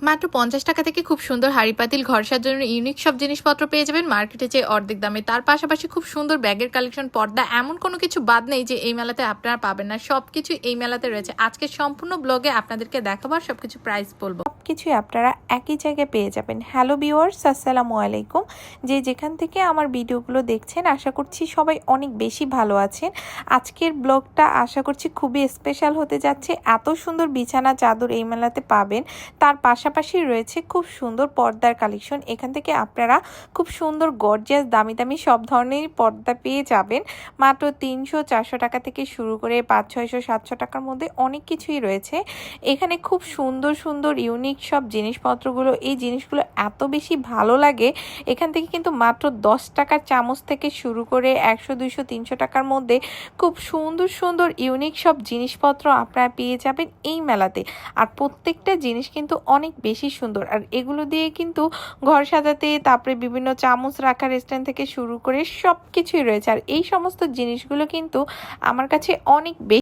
মাত্র ৫০ টাকা থেকে খুব সুন্দর হাঁড়ি পাতিল ঘর সাজানোর ইউনিক সব জিনিসপত্র পেয়ে যাবেন মার্কেটে চেয়ে অর্ধেক দামে। তার পাশাপাশি খুব সুন্দর ব্যাগের কালেকশন, পর্দা, এমন কোনো কিছু বাদ নেই যে এই মেলাতে আপনারা পাবেন না। সবকিছু এই মেলাতে রয়েছে। আজকে সম্পূর্ণ ব্লগে আপনাদেরকে দেখাবো আর সবকিছু প্রাইস বলবো। সবকিছুই আপনারা একই জায়গায় পেয়ে যাবেন। হ্যালো ভিউয়ার্স, আসসালামু আলাইকুম। যেখান থেকে আমার ভিডিওগুলো দেখছেন আশা করছি সবাই অনেক বেশি ভালো আছেন। আজকের ব্লগটা আশা করছি খুবই স্পেশাল হতে যাচ্ছে। এত সুন্দর বিছানা চাদর এই মেলাতে পাবেন। তার পাশাপাশি রয়েছে খুব সুন্দর পর্দার কালেকশন। এখান থেকে আপনারা খুব সুন্দর গর্জিয়াস দামি দামি সব ধরনেরই পর্দা পেয়ে যাবেন। মাত্র ৩০০-৪০০ টাকা থেকে শুরু করে ৫০০-৬০০-৭০০ টাকার মধ্যে অনেক কিছুই রয়েছে। এখানে খুব সুন্দর সুন্দর ইউনিক সব জিনিসপত্রগুলো, এই জিনিসগুলো এত বেশি ভালো লাগে। এখান থেকে কিন্তু মাত্র ১০ টাকার চামচ থেকে শুরু করে ১০০, ২০০, ৩০০ টাকার মধ্যে খুব সুন্দর সুন্দর ইউনিক সব জিনিসপত্র আপনারা পেয়ে যাবেন এই মেলাতে। আর প্রত্যেকটা জিনিস কিন্তু অনেক বেশি সুন্দর। আর এগুলো দিয়ে কিন্তু ঘর সাজাতে, তারপরে বিভিন্ন চামচ রাখার স্ট্যান্ড থেকে শুরু করে সব কিছুই রয়েছে। আর এই সমস্ত জিনিসগুলো কিন্তু আমার কাছে অনেক বেশি